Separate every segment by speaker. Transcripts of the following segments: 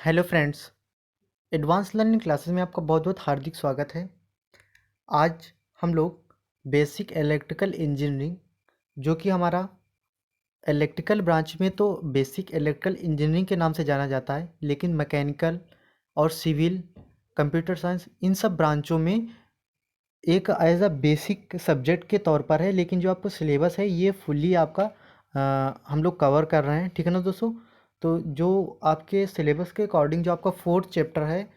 Speaker 1: Hello friends. Advance learning classes में आपका बहुत बहुत हार्दिक स्वागत है। आज हम लोग बेसिक इलेक्ट्रिकल इंजीनियरिंग, जो कि हमारा इलेक्ट्रिकल ब्रांच में तो बेसिक इलेक्ट्रिकल इंजीनियरिंग के नाम से जाना जाता है, लेकिन मैकेनिकल और सिविल, कंप्यूटर साइंस, इन सब ब्रांचों में एक एज अ बेसिक सब्जेक्ट के तौर पर है। लेकिन जो आपका सिलेबस है ये फुल्ली आपका हम लोग कवर कर रहे हैं, ठीक है ना दोस्तों। तो जो आपके सिलेबस के अकॉर्डिंग जो आपका फोर्थ चैप्टर है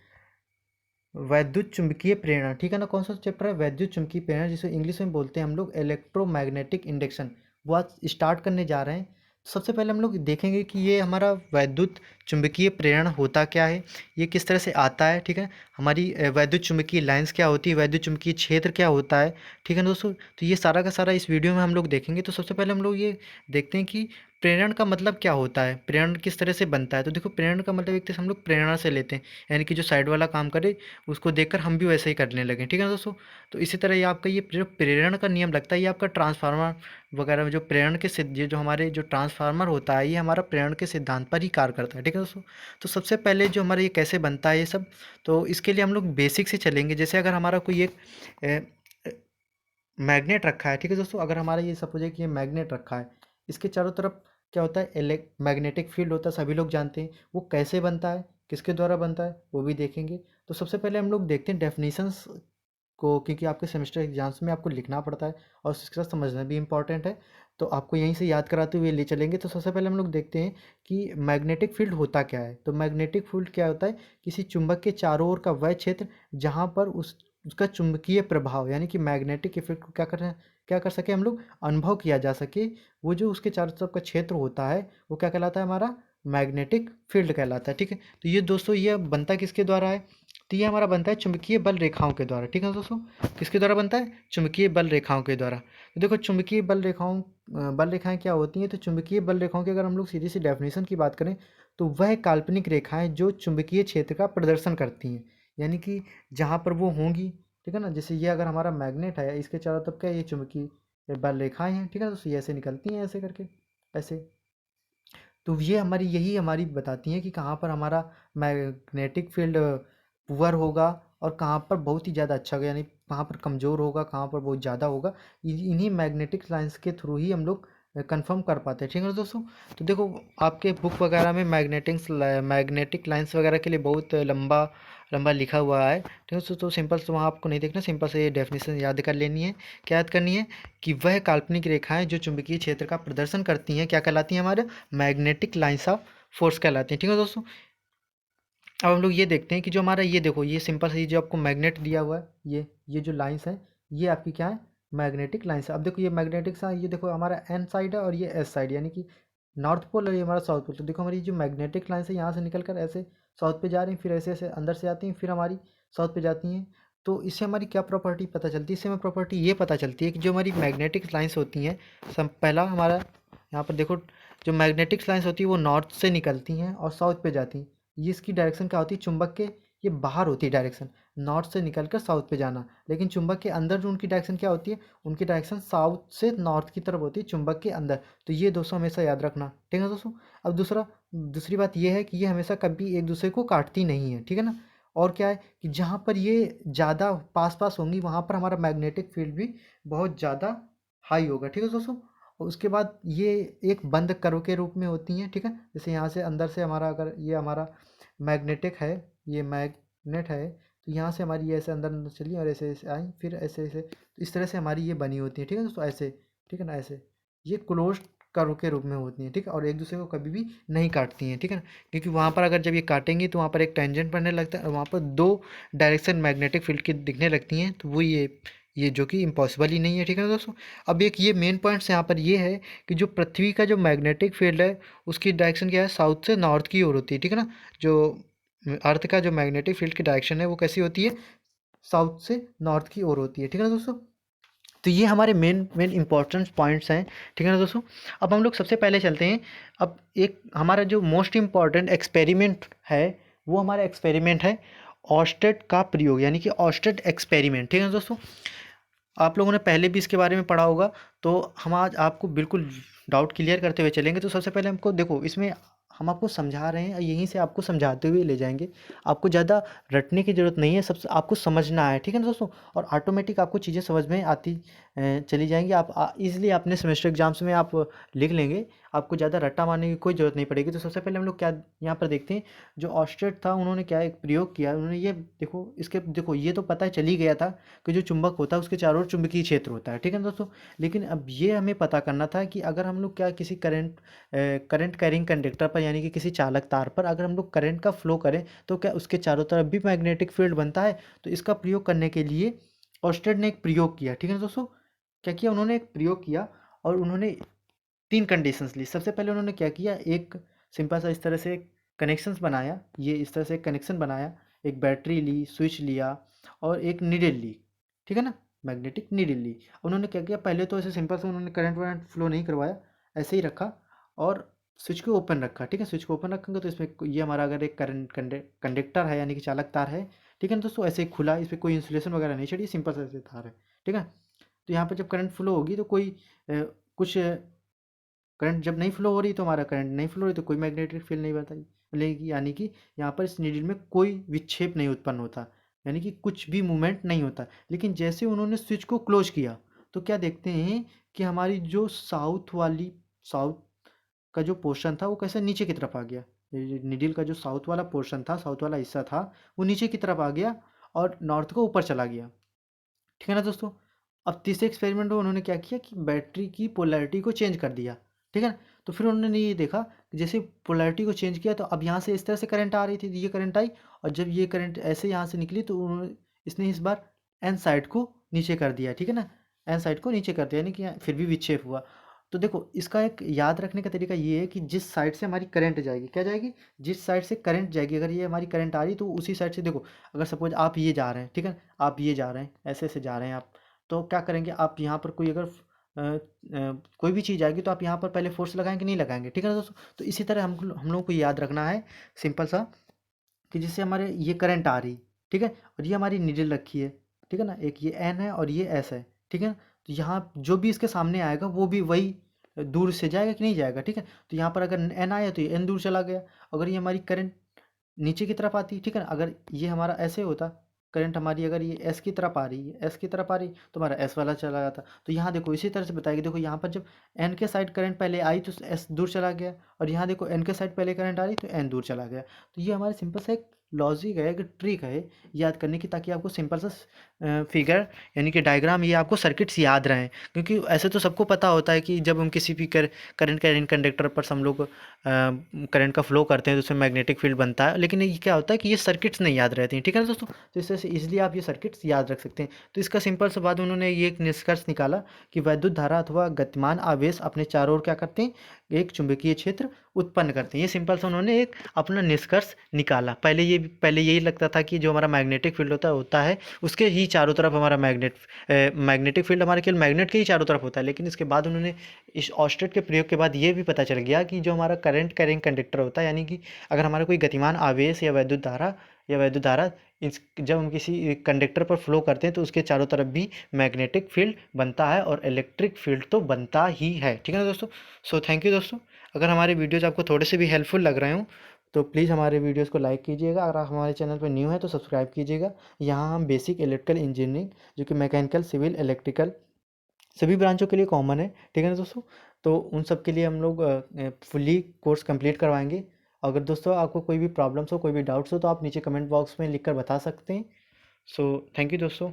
Speaker 1: वैद्युत चुंबकीय प्रेरणा, ठीक है ना। कौन सा चैप्टर है? वैद्युत चुंबकीय प्रेरणा, जिसे इंग्लिश में बोलते हैं हम लोग इलेक्ट्रोमैग्नेटिक इंडक्शन। वो आज स्टार्ट करने जा रहे हैं। तो सबसे पहले हम लोग देखेंगे कि ये हमारा वैद्युत चुंबकीय प्रेरण होता क्या है, ये किस तरह से आता है, ठीक है। हमारी वैद्युत चुंबकीय लाइंस क्या होती है, वैद्युत चुंबकीय क्षेत्र क्या होता है, ठीक है ना दोस्तों। तो ये सारा का सारा इस वीडियो में हम लोग देखेंगे। तो सबसे पहले हम लोग ये देखते हैं कि प्रेरण का मतलब क्या होता है, प्रेरण किस तरह से बनता है। तो देखो, प्रेरण का मतलब एक तरह से हम लोग प्रेरणा से लेते हैं, यानी कि जो साइड वाला काम करे उसको देखकर हम भी वैसे ही करने लगे, ठीक है ना दोस्तों। तो इसी तरह ये आपका ये जो प्रेरण का नियम लगता है, ये आपका ट्रांसफार्मर वगैरह में जो प्रेरण के सिद्ध, ये जो हमारे जो ट्रांसफार्मर होता है, ये हमारा प्रेरण के सिद्धांत पर ही कार्य करता है, ठीक है दोस्तों। तो सबसे पहले जो हमारा ये कैसे बनता है ये सब, तो इसके लिए हम लोग बेसिक से चलेंगे। जैसे अगर हमारा कोई एक मैग्नेट रखा है, ठीक है दोस्तों। अगर हमारा ये सपोज है कि ये मैग्नेट रखा है, इसके चारों तरफ क्या होता है, मैग्नेटिक फील्ड होता है, सभी लोग जानते हैं। वो कैसे बनता है, किसके द्वारा बनता है, वो भी देखेंगे। तो सबसे पहले हम लोग देखते हैं डेफिनेशंस को, क्योंकि आपके सेमेस्टर एग्जाम्स में आपको लिखना पड़ता है और उसके साथ समझना भी इंपॉर्टेंट है। तो आपको यहीं से याद कराते हुए ले चलेंगे। तो सबसे पहले हम लोग देखते हैं कि मैग्नेटिक फील्ड होता क्या है। तो मैग्नेटिक फील्ड क्या होता है, किसी चुंबक के चारों ओर का वह क्षेत्र जहाँ पर उसका चुंबकीय प्रभाव, यानी कि मैग्नेटिक इफेक्ट को क्या कर सके हम लोग, अनुभव किया जा सके। वो जो उसके चारों तरफ का क्षेत्र होता है वो क्या कहलाता है, हमारा मैग्नेटिक फील्ड कहलाता है, ठीक है। तो ये दोस्तों ये बनता किसके द्वारा है, तो ये हमारा बनता है चुंबकीय बल रेखाओं के द्वारा, ठीक है दोस्तों। किसके द्वारा बनता है, चुंबकीय बल रेखाओं के द्वारा। तो देखो, चुंबकीय बल रेखाओं बल रेखाएं क्या होती हैं। तो चुंबकीय बल रेखाओं की अगर हम लोग सीधी सी डेफिनेशन की बात करें, तो वह काल्पनिक रेखाएं जो चुंबकीय क्षेत्र का प्रदर्शन करती हैं, यानी कि जहाँ पर वो होंगी, ठीक है ना। जैसे ये अगर हमारा मैग्नेट है, इसके चारों तरफ क्या है, ये चुंबकीय बल रेखाएं हैं, ठीक है ना दोस्तों। ये ऐसे निकलती हैं ऐसे करके, ऐसे। तो ये हमारी यही हमारी बताती हैं कि कहाँ पर हमारा मैग्नेटिक फील्ड पुअर होगा और कहाँ पर बहुत ही ज़्यादा अच्छा होगा, यानी कहाँ पर कमज़ोर होगा, कहाँ पर बहुत ज़्यादा होगा। इन्हीं मैग्नेटिक लाइंस के थ्रू ही हम लोग कंफर्म कर पाते हैं, ठीक है ना दोस्तों। तो देखो, आपके बुक वगैरह में मैग्नेटिक लाइंस वगैरह के लिए बहुत लंबा लंबा लिखा हुआ है, ठीक है दोस्तों। तो सिंपल से वहाँ आपको नहीं देखना, सिंपल से ये डेफिनेशन याद कर लेनी है। क्या याद करनी है, कि वह काल्पनिक रेखाएं जो चुंबकीय क्षेत्र का प्रदर्शन करती हैं क्या कहलाती हैं, हमारे मैग्नेटिक लाइंस ऑफ फोर्स कहलाती हैं, ठीक है दोस्तों। अब हम लोग ये देखते हैं कि जो हमारा ये देखो, ये सिंपल से जो आपको मैग्नेट दिया हुआ है, ये जो लाइंस है, ये आपकी क्या है, मैग्नेटिक लाइंस है। अब देखो, ये मैग्नेटिक सा, ये देखो हमारा एन साइड है और ये एस साइड, यानी कि नॉर्थ पोल और ये हमारा साउथ पोल। तो देखो, हमारी जो मैग्नेटिक लाइंस है यहाँ से निकल कर ऐसे साउथ पे जा रही हैं, फिर ऐसे ऐसे अंदर से आती हैं, फिर हमारी साउथ पे जाती हैं। तो इससे हमारी क्या प्रॉपर्टी पता चलती है, इससे हमें प्रॉपर्टी ये पता चलती है कि जो हमारी मैग्नेटिक लाइंस होती हैं, पहला हमारा यहाँ पर देखो, जो मैग्नेटिक लाइंस होती है वो नॉर्थ से निकलती हैं और साउथ पे जाती हैं। ये इसकी डायरेक्शन क्या होती है, चुंबक के ये बाहर होती है डायरेक्शन, नॉर्थ से निकलकर साउथ पे जाना। लेकिन चुंबक के अंदर जो उनकी डायरेक्शन क्या होती है, उनकी डायरेक्शन साउथ से नॉर्थ की तरफ होती है चुंबक के अंदर। तो ये दोस्तों हमेशा याद रखना, ठीक है दोस्तों। अब दूसरी बात ये है कि ये हमेशा कभी एक दूसरे को काटती नहीं है, ठीक है ना। और क्या है कि जहाँ पर ये ज़्यादा पास पास होंगी वहाँ पर हमारा मैग्नेटिक फील्ड भी बहुत ज़्यादा हाई होगा, ठीक है दोस्तों। और उसके बाद ये एक बंद कर्व के रूप में होती हैं, ठीक है। जैसे यहाँ से अंदर से हमारा, अगर ये हमारा मैग्नेटिक है, ये मैग्नेट है, तो यहाँ से हमारी ये ऐसे अंदर अंदर चली और ऐसे ऐसे आई, फिर ऐसे ऐसे, तो इस तरह से हमारी ये बनी होती है, ठीक है दोस्तों, ऐसे, ठीक है ना, ऐसे। ये क्लोज कर्व के रूप में होती हैं, ठीक है, और एक दूसरे को कभी भी नहीं काटती हैं, ठीक है ना। क्योंकि वहाँ पर अगर जब ये काटेंगी तो वहाँ पर एक टेंजेंट बनने लगता है और वहाँ पर दो डायरेक्शन मैग्नेटिक फील्ड की दिखने लगती हैं। तो वो ये जो कि इम्पॉसिबल ही नहीं है, ठीक है ना दोस्तों। अब एक ये मेन पॉइंट्स यहाँ पर ये है कि जो पृथ्वी का जो मैग्नेटिक फील्ड है उसकी डायरेक्शन क्या है, साउथ से नॉर्थ की ओर होती है, ठीक है ना। जो अर्थ का जो मैग्नेटिक फील्ड की डायरेक्शन है वो कैसी होती है, साउथ से नॉर्थ की ओर होती है, ठीक है ना दोस्तों। तो ये हमारे मेन मेन इंपॉर्टेंट पॉइंट्स हैं, ठीक है ना दोस्तों। अब हम लोग सबसे पहले चलते हैं। अब एक हमारा जो मोस्ट इम्पॉर्टेंट एक्सपेरिमेंट है, वो हमारा एक्सपेरिमेंट है ऑस्टेट का प्रयोग, यानी कि ऑस्टेट एक्सपेरिमेंट, ठीक है ना दोस्तों। आप लोगों ने पहले भी इसके बारे में पढ़ा होगा। तो हम आज आपको बिल्कुल डाउट क्लियर करते हुए चलेंगे। तो सबसे पहले हमको देखो, इसमें हम आपको समझा रहे हैं और यहीं से आपको समझाते हुए ले जाएंगे। आपको ज़्यादा रटने की ज़रूरत नहीं है, सबसे आपको समझना है, ठीक है ना दोस्तों। और ऑटोमेटिक आपको चीज़ें समझ में आती चली जाएंगी। आप ईजिली अपने सेमेस्टर एग्जाम्स में आप लिख लेंगे, आपको ज़्यादा रट्टा मारने की कोई ज़रूरत नहीं पड़ेगी। तो सबसे पहले हम लोग क्या यहाँ पर देखते हैं, जो ऑस्टेट था उन्होंने क्या एक प्रयोग किया, उन्होंने ये देखो, इसके देखो ये तो पता चल ही गया था कि जो चुंबक होता है उसके चारों ओर चुंबकीय क्षेत्र होता है, ठीक है ना दोस्तों। लेकिन अब ये हमें पता करना था कि अगर हम लोग क्या किसी करंट कैरिंग कंडक्टर पर, यानी कि किसी चालक तार पर अगर हम लोग करंट का फ्लो करें तो क्या उसके चारों तरफ भी मैग्नेटिक फील्ड बनता है। तो इसका प्रयोग करने के लिए ऑस्टेड ने एक प्रयोग किया, ठीक है ना दोस्तों। क्या किया उन्होंने, एक प्रयोग किया और उन्होंने 3 कंडीशंस ली। सबसे पहले उन्होंने क्या किया, एक सिंपल सा इस तरह से कनेक्शंस बनाया, ये इस तरह से एक कनेक्शन बनाया, एक बैटरी ली, स्विच लिया और एक नीडल ली, ठीक है ना, मैग्नेटिक नीडल ली। उन्होंने क्या किया, पहले तो ऐसे सिंपल से उन्होंने करंट वरंट फ्लो नहीं करवाया, ऐसे ही रखा और स्विच को ओपन रखा, ठीक है। स्विच को ओपन रखेंगे तो इसमें ये हमारा अगर एक करंट कंडक्टर है यानी कि चालक तार है, ठीक है ना दोस्तों, ऐसे ही खुला, इस पर कोई इंसुलेशन वगैरह नहीं चढ़ी, सिंपल सा ऐसे तार है, ठीक है। तो यहाँ पर जब करंट फ्लो होगी तो कोई कुछ करंट जब नहीं फ्लो हो रही तो हमारा करंट नहीं फ्लो हो रही तो कोई मैग्नेटिक फील्ड नहीं बताई मिलेगी, यानी कि यहाँ पर इस नीडल में कोई विक्षेप नहीं उत्पन्न होता, यानी कि कुछ भी मूवमेंट नहीं होता। लेकिन जैसे उन्होंने स्विच को क्लोज किया तो क्या देखते हैं कि हमारी जो साउथ का जो पोर्शन था वो कैसे नीचे की तरफ आ गया। नीडल का जो साउथ वाला पोर्शन था, साउथ वाला हिस्सा था, वो नीचे की तरफ आ गया और नॉर्थ को ऊपर चला गया, ठीक है ना दोस्तों। अब तीसरे एक्सपेरिमेंट में उन्होंने क्या किया कि बैटरी की पोलैरिटी को चेंज कर दिया, ठीक है ना। तो फिर उन्होंने ये देखा कि जैसे पोलैरिटी को चेंज किया तो अब यहाँ से इस तरह से करंट आ रही थी, ये करंट आई और जब ये करंट ऐसे यहाँ से निकली तो इसने इस बार एन साइड को नीचे कर दिया, ठीक है ना, एन साइड को नीचे कर दिया, यानी कि फिर भी विक्षेप हुआ। तो देखो इसका एक याद रखने का तरीका ये है कि जिस साइड से हमारी करंट जाएगी, क्या जाएगी, जिस साइड से करंट जाएगी, अगर ये हमारी करंट आ रही तो उसी साइड से देखो, अगर सपोज आप ये जा रहे हैं, ठीक है, आप ये जा रहे हैं, ऐसे ऐसे जा रहे हैं आप, तो क्या करेंगे आप, यहाँ पर कोई अगर कोई भी चीज़ आएगी तो आप यहाँ पर पहले फोर्स लगाएंगे नहीं लगाएंगे, ठीक है ना दोस्तों। तो इसी तरह हम लोगों को याद रखना है सिंपल सा, कि जिससे हमारे ये करंट आ रही, ठीक है, और ये हमारी नीडल रखी है, ठीक है ना, एक ये एन है और ये एस है, ठीक है ना। तो यहाँ जो भी इसके सामने आएगा वो भी वही दूर से जाएगा कि नहीं जाएगा, ठीक है। तो यहाँ पर अगर एन आया तो ये एन दूर चला गया। अगर ये हमारी करंट नीचे की तरफ आती, ठीक है ना, अगर ये हमारा ऐसे होता, करंट हमारी अगर ये एस की तरफ आ रही है, एस की तरफ आ रही तो हमारा एस वाला चला जाता। तो यहाँ देखो इसी तरह से बताएगी, देखो यहाँ पर जब एन के साइड करंट पहले आई तो एस दूर चला गया, और यहाँ देखो एन के साइड पहले करंट आ रही तो एन दूर चला गया। तो ये हमारे सिंपल सा एक लॉजिक है, एक ट्रिक है याद करने की, ताकि आपको सिंपल सा फिगर यानी कि डायग्राम, ये आपको सर्किट्स याद रहें। क्योंकि ऐसे तो सबको पता होता है कि जब हम किसी भी करंट कैरिंग कंडक्टर पर हम लोग करंट का फ्लो करते हैं तो उसमें मैग्नेटिक फील्ड बनता है, लेकिन ये क्या होता है कि ये सर्किट्स नहीं याद रहती हैं, ठीक है ना दोस्तों। तो इस तरह से इसलिए आप ये सर्किट्स याद रख सकते हैं। तो इसका सिंपल सा बात, उन्होंने ये एक निष्कर्ष निकाला कि वैद्युत धारा अथवा गतिमान आवेश अपने चारों ओर क्या करते हैं, एक चुंबकीय क्षेत्र उत्पन्न करते हैं। ये सिंपल सा उन्होंने एक अपना निष्कर्ष निकाला। पहले यही लगता था कि जो हमारा मैग्नेटिक फील्ड होता है उसके ही चारों तरफ हमारा मैग्नेटिक फील्ड हमारे केवल मैग्नेट के ही चारों तरफ होता है। लेकिन इसके बाद उन्होंने इस ऑस्टेट के प्रयोग के बाद ये भी पता चल गया कि जो हमारा करंट कैरिंग कंडक्टर होता है, यानी कि अगर हमारा कोई गतिमान आवेश या वैद्युत धारा इस जब हम किसी कंडक्टर पर फ्लो करते हैं तो उसके चारों तरफ भी मैग्नेटिक फील्ड बनता है और इलेक्ट्रिक फील्ड तो बनता ही है, ठीक है ना दोस्तों। सो थैंक यू दोस्तों। अगर हमारे वीडियोज़ आपको थोड़े से भी हेल्पफुल लग रहे हो तो प्लीज़ हमारे वीडियोज़ को लाइक कीजिएगा। अगर आप हमारे चैनल पर न्यू है तो सब्सक्राइब कीजिएगा। यहाँ हम बेसिक इलेक्ट्रिकल इंजीनियरिंग, जो कि मैकेनिकल, सिविल, इलेक्ट्रिकल सभी ब्रांचों के लिए कॉमन है, ठीक है ना दोस्तों। तो उन सब के लिए हम लोग फुल्ली कोर्स कंप्लीट करवाएंगे। अगर दोस्तों आपको कोई भी प्रॉब्लम्स हो, कोई भी डाउट्स हो तो आप नीचे कमेंट बॉक्स में लिख कर बता सकते हैं। सो थैंक यू दोस्तों।